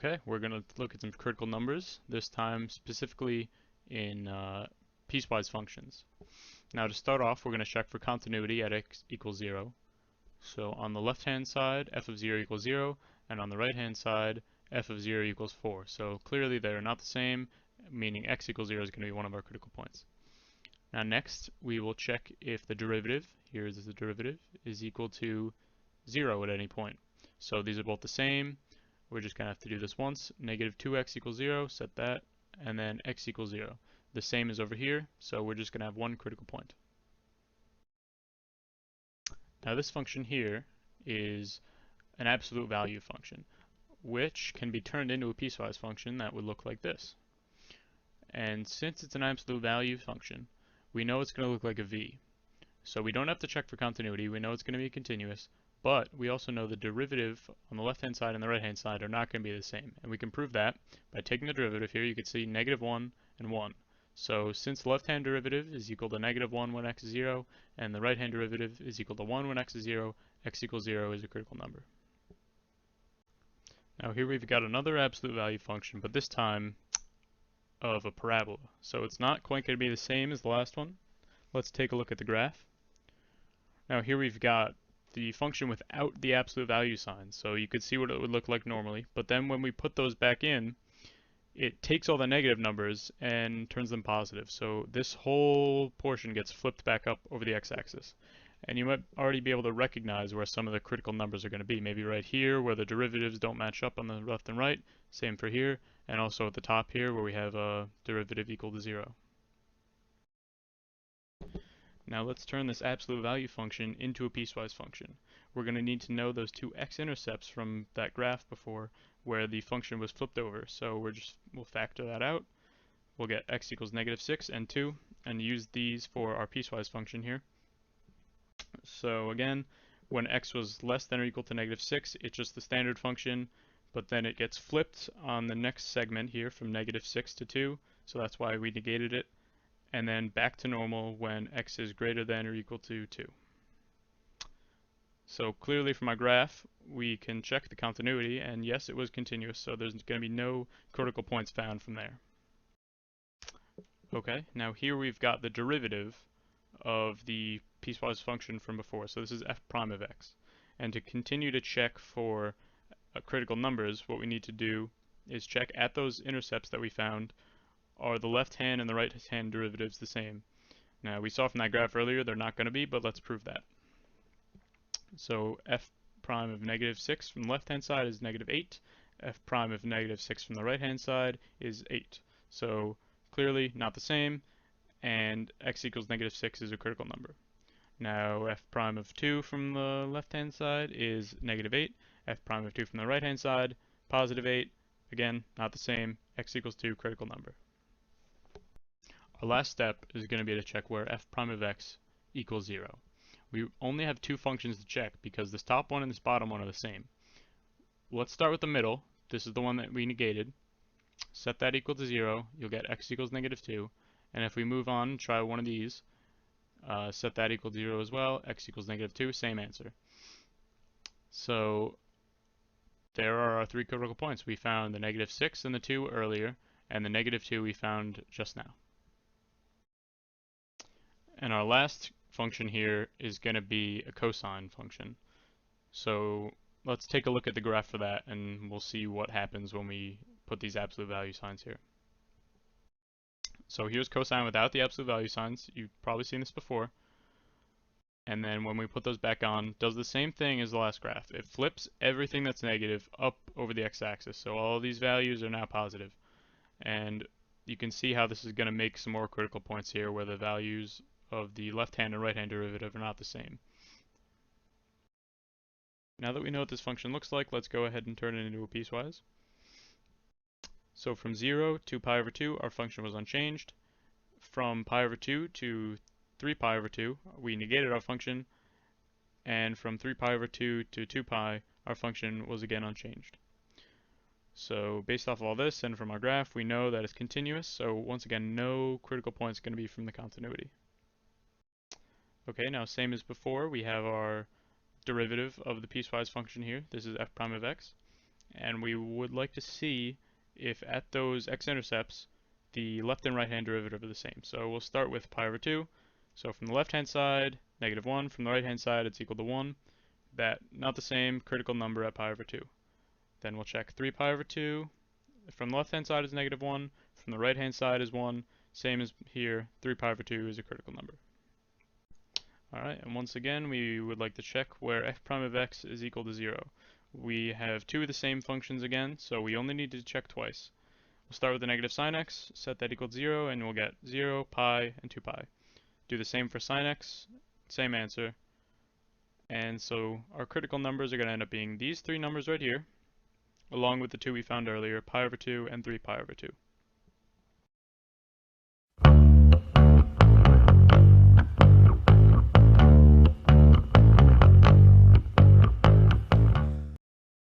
Okay, we're going to look at some critical numbers, this time specifically in piecewise functions. Now to start off, we're going to check for continuity at x equals 0. So on the left-hand side, f of 0 equals 0, and on the right-hand side, f of 0 equals 4. So clearly they're not the same, meaning x equals 0 is going to be one of our critical points. Now next, we will check if the derivative, here is the derivative, is equal to 0 at any point. So these are both the same. We're just going to have to do this once. Negative 2x equals 0, set that, and then x equals 0. The same is over here, so we're just going to have one critical point. Now this function here is an absolute value function, which can be turned into a piecewise function that would look like this. And since it's an absolute value function, we know it's going to look like a v. So we don't have to check for continuity, we know it's going to be continuous, but we also know the derivative on the left-hand side and the right-hand side are not going to be the same. And we can prove that by taking the derivative here. You can see negative 1 and 1. So since the left-hand derivative is equal to negative 1 when x is 0, and the right-hand derivative is equal to 1 when x is 0, x equals 0 is a critical number. Now here we've got another absolute value function, but this time of a parabola. So it's not quite going to be the same as the last one. Let's take a look at the graph. Now here we've got the function without the absolute value sign, so you could see what it would look like normally, but then when we put those back in, it takes all the negative numbers and turns them positive. So this whole portion gets flipped back up over the x-axis. And you might already be able to recognize where some of the critical numbers are going to be. Maybe right here where the derivatives don't match up on the left and right. Same for here. And also at the top here where we have a derivative equal to 0. Now let's turn this absolute value function into a piecewise function. We're going to need to know those two x-intercepts from that graph before where the function was flipped over. So we'll factor that out. We'll get x equals negative 6 and 2 and use these for our piecewise function here. So again, when x was less than or equal to negative 6, it's just the standard function, but then it gets flipped on the next segment here from negative 6 to 2, so that's why we negated it, and then back to normal when x is greater than or equal to 2. So clearly from our graph, we can check the continuity, and yes, it was continuous, so there's going to be no critical points found from there. Okay, now here we've got the derivative of the piecewise function from before, so this is f prime of x. And to continue to check for critical numbers, what we need to do is check at those intercepts that we found, are the left hand and the right hand derivatives the same? Now we saw from that graph earlier they're not going to be, but let's prove that. So f prime of negative 6 from the left hand side is negative 8, f prime of negative 6 from the right hand side is 8. So clearly not the same, and x equals negative 6 is a critical number. Now f prime of 2 from the left hand side is negative 8, f prime of 2 from the right hand side, positive 8, again not the same, x equals 2, critical number. Our last step is going to be to check where f prime of x equals 0. We only have two functions to check because this top one and this bottom one are the same. Let's start with the middle. This is the one that we negated. Set that equal to 0, you'll get x equals negative 2. And if we move on and try one of these, set that equal to 0 as well, x equals negative 2, same answer. So there are our three critical points. We found the negative 6 and the 2 earlier, and the negative 2 we found just now. And our last function here is going to be a cosine function. So let's take a look at the graph for that, and we'll see what happens when we put these absolute value signs here. So here's cosine without the absolute value signs. You've probably seen this before. And then when we put those back on, does the same thing as the last graph. It flips everything that's negative up over the x-axis. So all these values are now positive. And you can see how this is going to make some more critical points here where the values of the left-hand and right-hand derivative are not the same. Now that we know what this function looks like, let's go ahead and turn it into a piecewise. So from 0 to pi over 2, our function was unchanged. From pi over 2 to 3 pi over 2, we negated our function. And from 3 pi over 2 to 2 pi, our function was again unchanged. So based off of all this and from our graph, we know that it's continuous. So once again, no critical points going to be from the continuity. Okay, now same as before, we have our derivative of the piecewise function here. This is f prime of x. and we would like to see if at those x-intercepts the left and right hand derivative are the same. So we'll start with pi over 2. So from the left hand side, -1. From the right hand side, it's equal to 1. That, not the same, critical number at pi over 2. Then we'll check 3 pi over 2. From the left hand side is -1. From the right hand side is 1. Same as here, 3 pi over 2 is a critical number. Alright, and once again, we would like to check where f prime of x is equal to 0. We have two of the same functions again, so we only need to check twice. We'll start with the negative sine x, set that equal to 0, and we'll get 0, pi, and 2 pi. Do the same for sine x, same answer. And so our critical numbers are going to end up being these three numbers right here, along with the two we found earlier, pi over 2 and 3 pi over 2.